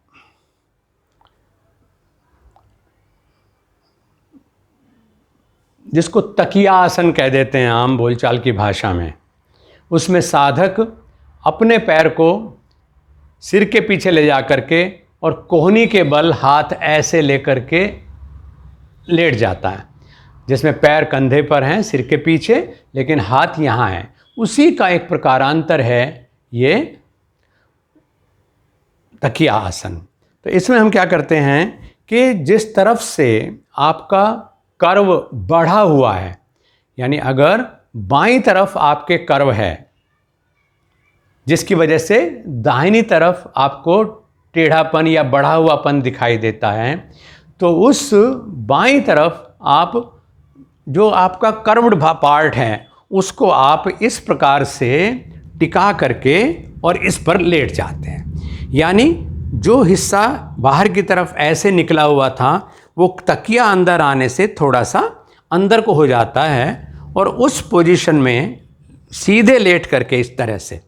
Speaker 1: जिसको तकिया आसन कह देते हैं आम बोलचाल की भाषा में। उसमें साधक अपने पैर को सिर के पीछे ले जा करके और कोहनी के बल हाथ ऐसे लेकर के लेट जाता है, जिसमें पैर कंधे पर हैं सिर के पीछे, लेकिन हाथ यहाँ है। उसी का एक प्रकारांतर है ये तकिया आसन। तो इसमें हम क्या करते हैं कि जिस तरफ से आपका कर्व बढ़ा हुआ है, यानी अगर बाईं तरफ आपके कर्व है जिसकी वजह से दाहिनी तरफ आपको टेढ़ापन या बढ़ा हुआपन दिखाई देता है, तो उस बाईं तरफ आप जो आपका कर्व्ड पार्ट है उसको आप इस प्रकार से टिका करके और इस पर लेट जाते हैं। यानी जो हिस्सा बाहर की तरफ ऐसे निकला हुआ था वो तकिया अंदर आने से थोड़ा सा अंदर को हो जाता है, और उस पोजीशन में सीधे लेट करके इस तरह से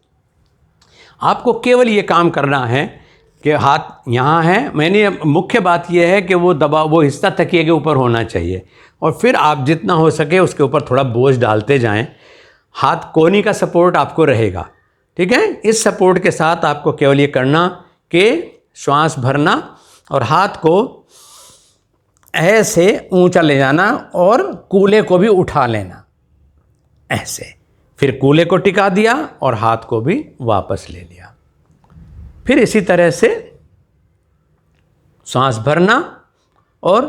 Speaker 1: आपको केवल ये काम करना है कि हाथ यहाँ है। मैंने मुख्य बात यह है कि वो हिस्सा तकिए के ऊपर होना चाहिए, और फिर आप जितना हो सके उसके ऊपर थोड़ा बोझ डालते जाएं। हाथ कोहनी का सपोर्ट आपको रहेगा, ठीक है। इस सपोर्ट के साथ आपको केवल ये करना कि श्वास भरना और हाथ को ऐसे ऊंचा ले जाना और कूल्हे को भी उठा लेना ऐसे, फिर कूल्हे को टिका दिया और हाथ को भी वापस ले लिया। फिर इसी तरह से सांस भरना और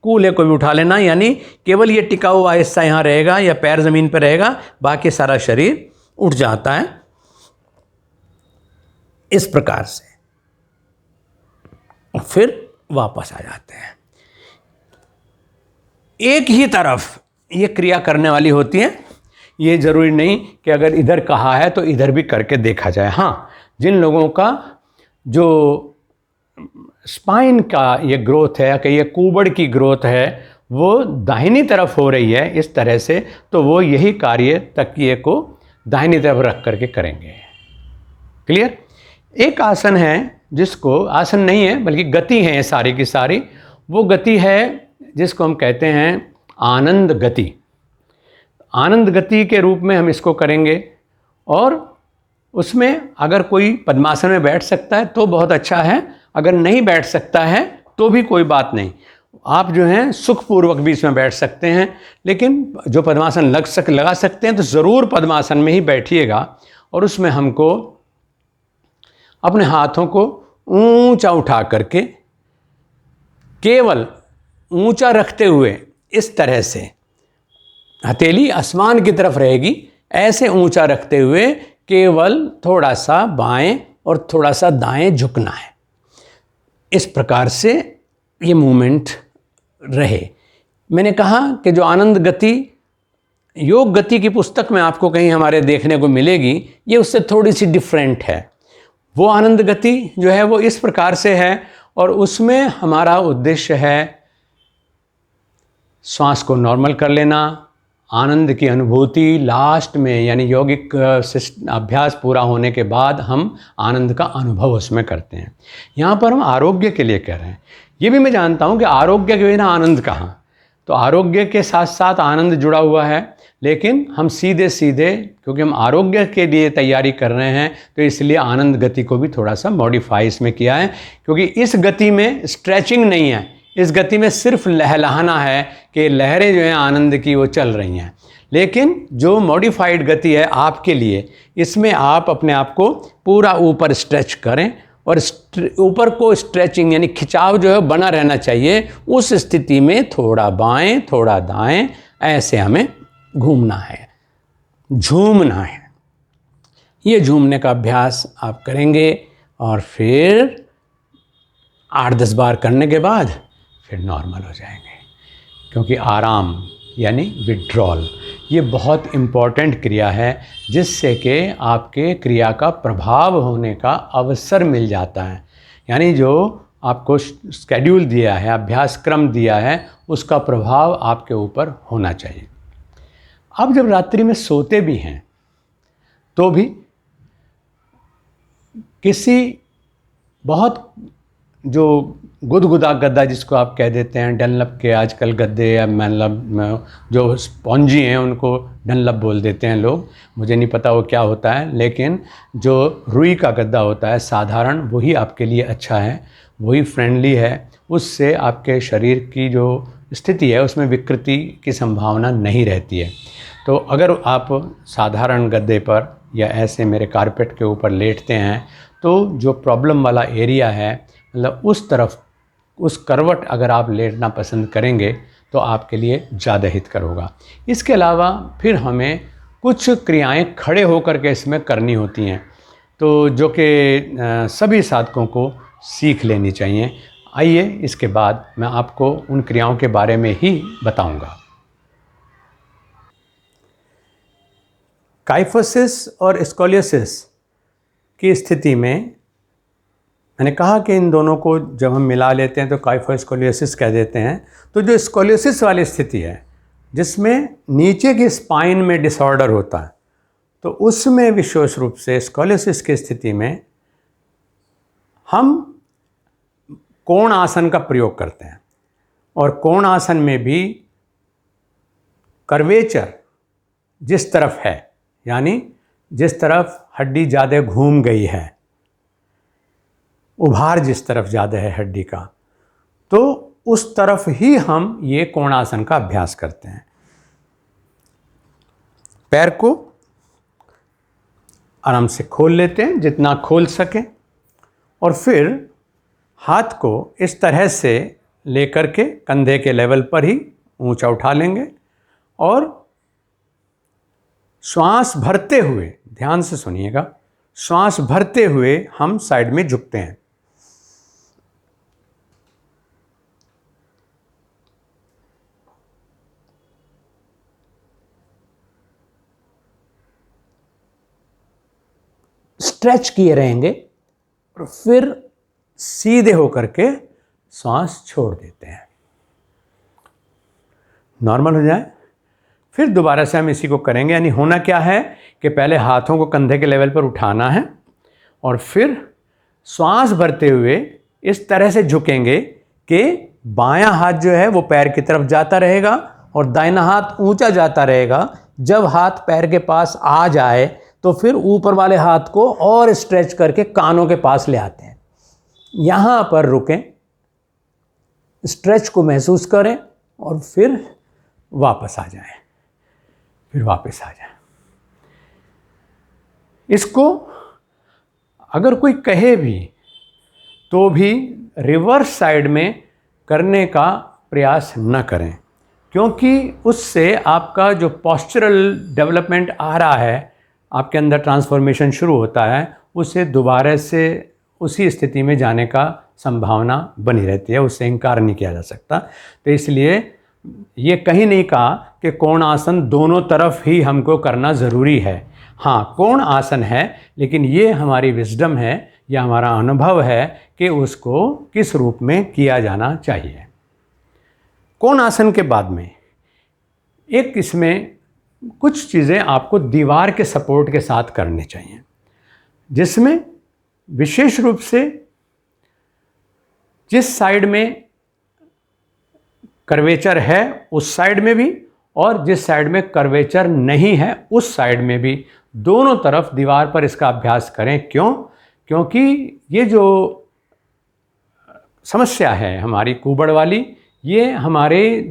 Speaker 1: कूल्हे को भी उठा लेना, यानी केवल ये टिका हुआ हिस्सा यहाँ रहेगा या पैर ज़मीन पर रहेगा, बाकी सारा शरीर उठ जाता है इस प्रकार से, और फिर वापस आ जाते हैं। एक ही तरफ ये क्रिया करने वाली होती है, ये ज़रूरी नहीं कि अगर इधर कहा है तो इधर भी करके देखा जाए। हाँ, जिन लोगों का जो स्पाइन का ये ग्रोथ है, कि ये कुबड़ की ग्रोथ है, वो दाहिनी तरफ हो रही है इस तरह से, तो वो यही कार्य तकिए को दाहिनी तरफ रख करके करेंगे। क्लियर। एक आसन है जिसको, आसन नहीं है बल्कि गति है सारी की सारी, वो गति है जिसको हम कहते हैं आनंद गति। आनंद गति के रूप में हम इसको करेंगे, और उसमें अगर कोई पद्मासन में बैठ सकता है तो बहुत अच्छा है, अगर नहीं बैठ सकता है तो भी कोई बात नहीं। आप जो हैं सुखपूर्वक भी इसमें बैठ सकते हैं, लेकिन जो पद्मासन लगा सकते हैं तो ज़रूर पद्मासन में ही बैठिएगा। और उसमें हमको अपने हाथों को ऊंचा उठा करके, केवल ऊंचा रखते हुए इस तरह से, हथेली आसमान की तरफ रहेगी, ऐसे ऊंचा रखते हुए केवल थोड़ा सा बाएं और थोड़ा सा दाएं झुकना है। इस प्रकार से ये मूवमेंट रहे। मैंने कहा कि जो आनंद गति योग गति की पुस्तक में आपको कहीं हमारे देखने को मिलेगी, ये उससे थोड़ी सी डिफरेंट है। वो आनंद गति जो है वो इस प्रकार से है, और उसमें हमारा उद्देश्य है श्वास को नॉर्मल कर लेना, आनंद की अनुभूति लास्ट में, यानी यौगिक अभ्यास पूरा होने के बाद हम आनंद का अनुभव उसमें करते हैं। यहाँ पर हम आरोग्य के लिए कह रहे हैं। ये भी मैं जानता हूँ कि आरोग्य के बिना आनंद कहाँ, तो आरोग्य के साथ साथ आनंद जुड़ा हुआ है, लेकिन हम सीधे क्योंकि हम आरोग्य के लिए तैयारी कर रहे हैं तो इसलिए आनंद गति को भी थोड़ा सा मॉडिफाई इसमें किया है, क्योंकि इस गति में स्ट्रेचिंग नहीं है, इस गति में सिर्फ लहलहाना है कि लहरें जो हैं आनंद की वो चल रही हैं। लेकिन जो मॉडिफाइड गति है आपके लिए, इसमें आप अपने आप को पूरा ऊपर स्ट्रेच करें और ऊपर को स्ट्रेचिंग यानी खिंचाव जो है बना रहना चाहिए। उस स्थिति में थोड़ा बाएं थोड़ा दाएं ऐसे हमें घूमना है, झूमना है। ये झूमने का अभ्यास आप करेंगे और फिर 8-10 बार करने के बाद फिर नॉर्मल हो जाएंगे। क्योंकि आराम यानी विड्रॉल ये बहुत इम्पॉर्टेंट क्रिया है, जिससे कि आपके क्रिया का प्रभाव होने का अवसर मिल जाता है। यानी जो आपको स्केड्यूल दिया है, अभ्यास क्रम दिया है, उसका प्रभाव आपके ऊपर होना चाहिए। आप जब रात्रि में सोते भी हैं तो भी किसी बहुत जो गुदगुदा गद्दा जिसको आप कह देते हैं, डनलप के आजकल गद्दे या मतलब जो स्पॉन्जी हैं उनको डनलप बोल देते हैं लोग, मुझे नहीं पता वो क्या होता है, लेकिन जो रुई का गद्दा होता है साधारण, वही आपके लिए अच्छा है, वही फ्रेंडली है। उससे आपके शरीर की जो स्थिति है उसमें विकृति की संभावना नहीं रहती है। तो अगर आप साधारण गद्दे पर या ऐसे मेरे कारपेट के ऊपर लेटते हैं तो जो प्रॉब्लम वाला एरिया है, मतलब उस तरफ, उस करवट अगर आप लेटना पसंद करेंगे तो आपके लिए ज़्यादा हितकर होगा। इसके अलावा फिर हमें कुछ क्रियाएं खड़े होकर के इसमें करनी होती हैं, तो जो कि सभी साधकों को सीख लेनी चाहिए। आइए इसके बाद मैं आपको उन क्रियाओं के बारे में ही बताऊंगा। काइफोसिस और स्कोलियोसिस की स्थिति में मैंने कहा कि इन दोनों को जब हम मिला लेते हैं तो काइफोस्कोलियोसिस कह देते हैं। तो जो स्कोलियोसिस वाली स्थिति है जिसमें नीचे की स्पाइन में डिसऑर्डर होता है, तो उसमें विशेष रूप से स्कोलियोसिस की स्थिति में हम कोण आसन का प्रयोग करते हैं। और कोण आसन में भी कर्वेचर जिस तरफ है, यानी जिस तरफ हड्डी ज़्यादा घूम गई है, उभार जिस तरफ ज़्यादा है हड्डी का, तो उस तरफ ही हम ये कोणासन का अभ्यास करते हैं। पैर को आराम से खोल लेते हैं जितना खोल सके, और फिर हाथ को इस तरह से लेकर के कंधे के लेवल पर ही ऊंचा उठा लेंगे और श्वास भरते हुए, ध्यान से सुनिएगा, श्वास भरते हुए हम साइड में झुकते हैं। स्ट्रेच किए रहेंगे और फिर सीधे होकर के सांस छोड़ देते हैं। नॉर्मल हो जाए फिर दोबारा से हम इसी को करेंगे। यानी होना क्या है कि पहले हाथों को कंधे के लेवल पर उठाना है और फिर श्वास भरते हुए इस तरह से झुकेंगे कि बायां हाथ जो है वो पैर की तरफ जाता रहेगा और दाहिना हाथ ऊंचा जाता रहेगा। जब हाथ पैर के पास आ जाए तो फिर ऊपर वाले हाथ को और स्ट्रेच करके कानों के पास ले आते हैं। यहाँ पर रुकें, स्ट्रेच को महसूस करें और फिर वापस आ जाएं, फिर वापस आ जाएं। इसको अगर कोई कहे भी तो भी रिवर्स साइड में करने का प्रयास न करें, क्योंकि उससे आपका जो पोस्चरल डेवलपमेंट आ रहा है, आपके अंदर ट्रांसफॉर्मेशन शुरू होता है, उससे दोबारा से उसी स्थिति में जाने का संभावना बनी रहती है, उससे इनकार नहीं किया जा सकता। तो इसलिए ये कहीं नहीं कहा कि कोण आसन दोनों तरफ ही हमको करना ज़रूरी है। हाँ, कोण आसन है, लेकिन ये हमारी विजडम है या हमारा अनुभव है कि उसको किस रूप में किया जाना चाहिए। कोण आसन के बाद में एक इसमें कुछ चीज़ें आपको दीवार के सपोर्ट के साथ करनी चाहिए, जिसमें विशेष रूप से जिस साइड में कर्वेचर है उस साइड में भी और जिस साइड में कर्वेचर नहीं है उस साइड में भी, दोनों तरफ दीवार पर इसका अभ्यास करें। क्यों? क्योंकि ये जो समस्या है हमारी कुबड़ वाली, ये हमारे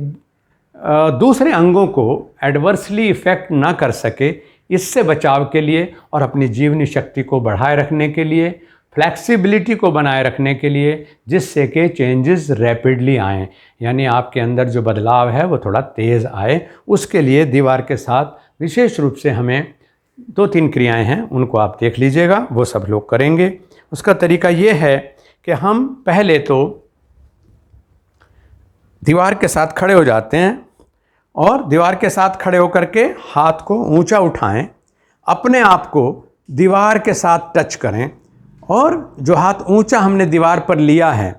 Speaker 1: दूसरे अंगों को एडवर्सली इफ़ेक्ट ना कर सके, इससे बचाव के लिए और अपनी जीवनी शक्ति को बढ़ाए रखने के लिए, फ्लैक्सिबिलिटी को बनाए रखने के लिए, जिससे कि चेंजेस रैपिडली आएँ, यानी आपके अंदर जो बदलाव है वो थोड़ा तेज़ आए, उसके लिए दीवार के साथ विशेष रूप से हमें 2-3 क्रियाएं हैं, उनको आप देख लीजिएगा, वो सब लोग करेंगे। उसका तरीका ये है कि हम पहले तो दीवार के साथ खड़े हो जाते हैं और दीवार के साथ खड़े होकर के हाथ को ऊंचा उठाएं, अपने आप को दीवार के साथ टच करें और जो हाथ ऊंचा हमने दीवार पर लिया है,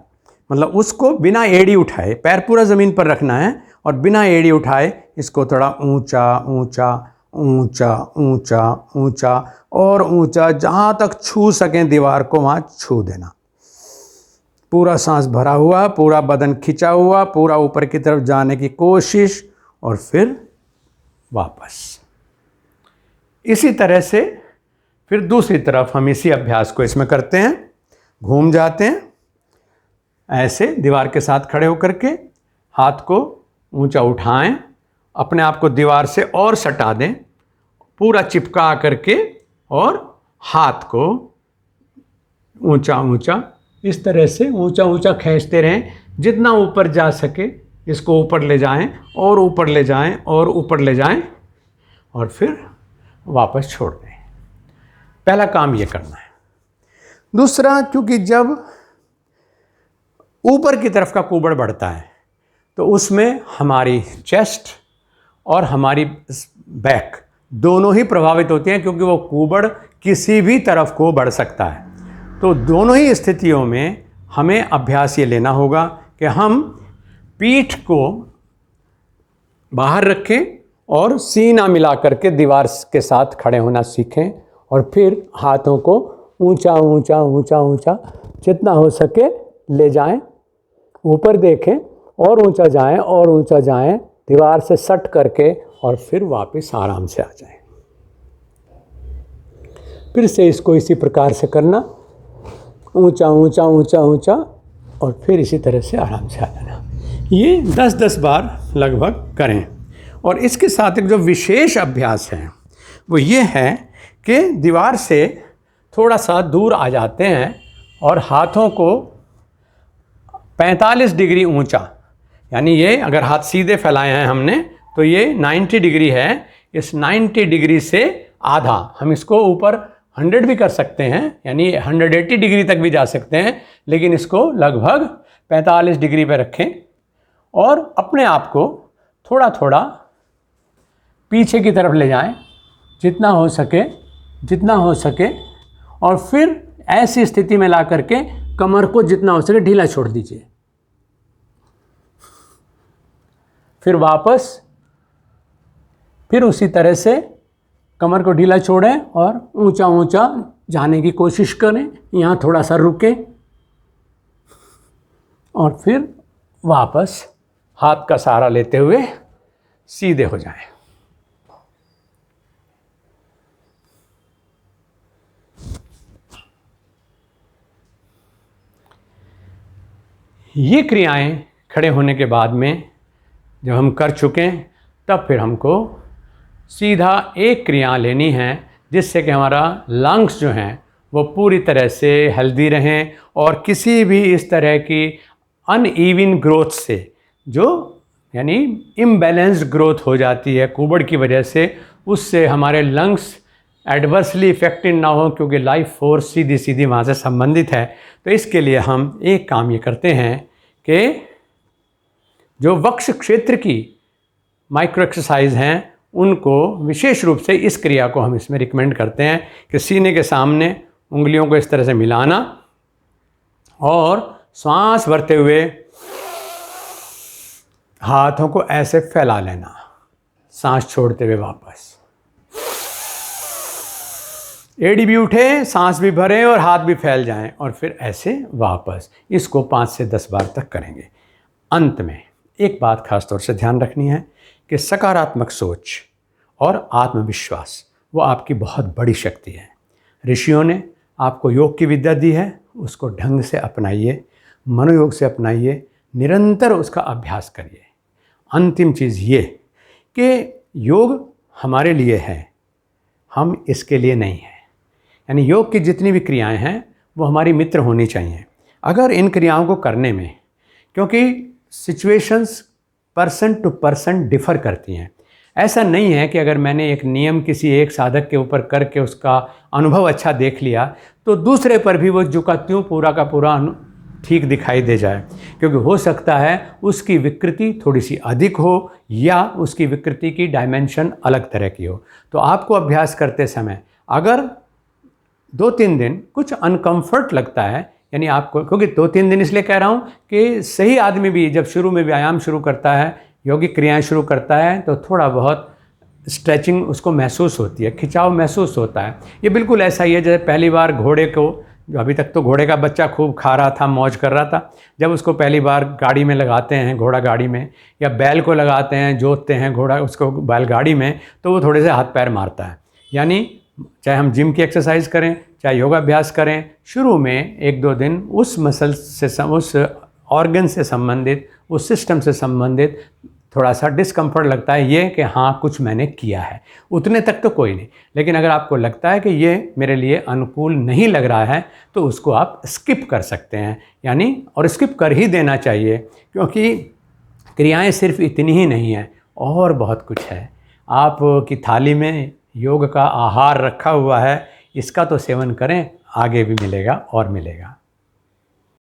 Speaker 1: मतलब उसको बिना एड़ी उठाए, पैर पूरा ज़मीन पर रखना है और बिना एड़ी उठाए इसको थोड़ा ऊंचा ऊंचा ऊंचा ऊंचा ऊंचा और ऊंचा, जहाँ तक छू सकें दीवार को वहाँ छू देना। पूरा सांस भरा हुआ, पूरा बदन खिंचा हुआ, पूरा ऊपर की तरफ जाने की कोशिश और फिर वापस। इसी तरह से फिर दूसरी तरफ हम इसी अभ्यास को इसमें करते हैं, घूम जाते हैं ऐसे दीवार के साथ खड़े होकर के, हाथ को ऊंचा उठाएं, अपने आप को दीवार से और सटा दें, पूरा चिपका करके और हाथ को ऊंचा ऊंचा इस तरह से ऊंचा ऊंचा खींचते रहें, जितना ऊपर जा सके इसको ऊपर ले जाएं और ऊपर ले जाएं और ऊपर ले जाएं और फिर वापस छोड़ दें। पहला काम ये करना है। दूसरा, क्योंकि जब ऊपर की तरफ का कुबड़ बढ़ता है तो उसमें हमारी चेस्ट और हमारी बैक दोनों ही प्रभावित होती हैं, क्योंकि वो कुबड़ किसी भी तरफ को बढ़ सकता है। तो दोनों ही स्थितियों में हमें अभ्यास ये लेना होगा कि हम पीठ को बाहर रखें और सीना मिला करके दीवार के साथ खड़े होना सीखें और फिर हाथों को ऊंचा ऊंचा ऊंचा ऊंचा जितना हो सके ले जाएं, ऊपर देखें और ऊंचा जाएं और ऊंचा जाएं, दीवार से सट करके और फिर वापस आराम से आ जाएं। फिर से इसको इसी प्रकार से करना, ऊंचा ऊंचा ऊंचा ऊंचा और फिर इसी तरह से आराम से आ जाना। ये 10-10 बार लगभग करें। और इसके साथ एक जो विशेष अभ्यास है वो ये है कि दीवार से थोड़ा सा दूर आ जाते हैं और हाथों को 45 डिग्री ऊंचा, यानी ये अगर हाथ सीधे फैलाए हैं हमने तो ये 90 डिग्री है, इस 90 डिग्री से आधा, हम इसको ऊपर 100 भी कर सकते हैं, यानी 180 डिग्री तक भी जा सकते हैं, लेकिन इसको लगभग 45 डिग्री पे रखें और अपने आप को थोड़ा थोड़ा पीछे की तरफ ले जाएं, जितना हो सके और फिर ऐसी स्थिति में ला करके कमर को जितना हो सके ढीला छोड़ दीजिए। फिर वापस फिर उसी तरह से कमर को ढीला छोड़ें और ऊंचा ऊंचा जाने की कोशिश करें, यहाँ थोड़ा सा रुकें और फिर वापस हाथ का सहारा लेते हुए सीधे हो जाएं। ये क्रियाएं खड़े होने के बाद में जब हम कर चुके तब फिर हमको सीधा एक क्रिया लेनी है जिससे कि हमारा लंग्स जो हैं वो पूरी तरह से हेल्दी रहें और किसी भी इस तरह की अनइवन ग्रोथ से, जो यानी इम्बैलेंस्ड ग्रोथ हो जाती है कुबड़ की वजह से, उससे हमारे लंग्स एडवर्सली इफेक्टेड ना हो, क्योंकि लाइफ फोर्स सीधी सीधी वहाँ से संबंधित है। तो इसके लिए हम एक काम ये करते हैं कि जो वक्ष क्षेत्र की माइक्रो एक्सरसाइज हैं उनको विशेष रूप से इस क्रिया को हम इसमें रिकमेंड करते हैं कि सीने के सामने उंगलियों को इस तरह से मिलाना और सांस भरते हुए हाथों को ऐसे फैला लेना, सांस छोड़ते हुए वापस, एड़ी भी उठे, सांस भी भरें और हाथ भी फैल जाएं और फिर ऐसे वापस। इसको 5 से 10 बार तक करेंगे। अंत में एक बात खास तौर से ध्यान रखनी है कि सकारात्मक सोच और आत्मविश्वास वो आपकी बहुत बड़ी शक्ति है। ऋषियों ने आपको योग की विद्या दी है, उसको ढंग से अपनाइए, मनोयोग से अपनाइए, निरंतर उसका अभ्यास करिए। अंतिम चीज़ ये कि योग हमारे लिए है, हम इसके लिए नहीं हैं। यानी योग की जितनी भी क्रियाएं हैं वो हमारी मित्र होनी चाहिए। अगर इन क्रियाओं को करने में, क्योंकि situations person to person differ करती हैं, ऐसा नहीं है कि अगर मैंने एक नियम किसी एक साधक के ऊपर करके उसका अनुभव अच्छा देख लिया तो दूसरे पर भी वो जो का त्यों पूरा का पूरा ठीक दिखाई दे जाए, क्योंकि हो सकता है उसकी विकृति थोड़ी सी अधिक हो या उसकी विकृति की डायमेंशन अलग तरह की हो। तो आपको अभ्यास करते समय अगर 2-3 दिन कुछ अनकंफर्ट लगता है, यानी आपको, क्योंकि 2-3 दिन इसलिए कह रहा हूँ कि सही आदमी भी जब शुरू में व्यायाम शुरू करता है, योगिक क्रियाएं शुरू करता है, तो थोड़ा बहुत स्ट्रेचिंग उसको महसूस होती है, खिंचाव महसूस होता है। ये बिल्कुल ऐसा ही है जैसे पहली बार घोड़े को, जो अभी तक तो घोड़े का बच्चा खूब खा रहा था, मौज कर रहा था, जब उसको पहली बार गाड़ी में लगाते हैं, घोड़ा गाड़ी में, या बैल को लगाते हैं, जोतते हैं घोड़ा उसको बैलगाड़ी में, तो वो थोड़े से हाथ पैर मारता है। यानी चाहे हम जिम की एक्सरसाइज करें, चाहे योगाभ्यास करें, शुरू में 1-2 दिन उस मसल से, उस ऑर्गन से संबंधित, उस सिस्टम से संबंधित थोड़ा सा डिस्कम्फर्ट लगता है, ये कि हाँ कुछ मैंने किया है, उतने तक तो कोई नहीं। लेकिन अगर आपको लगता है कि ये मेरे लिए अनुकूल नहीं लग रहा है तो उसको आप स्किप कर सकते हैं, यानी, और स्किप कर ही देना चाहिए, क्योंकि क्रियाएं सिर्फ इतनी ही नहीं हैं, और बहुत कुछ है। आपकी थाली में योग का आहार रखा हुआ है, इसका तो सेवन करें, आगे भी मिलेगा और मिलेगा।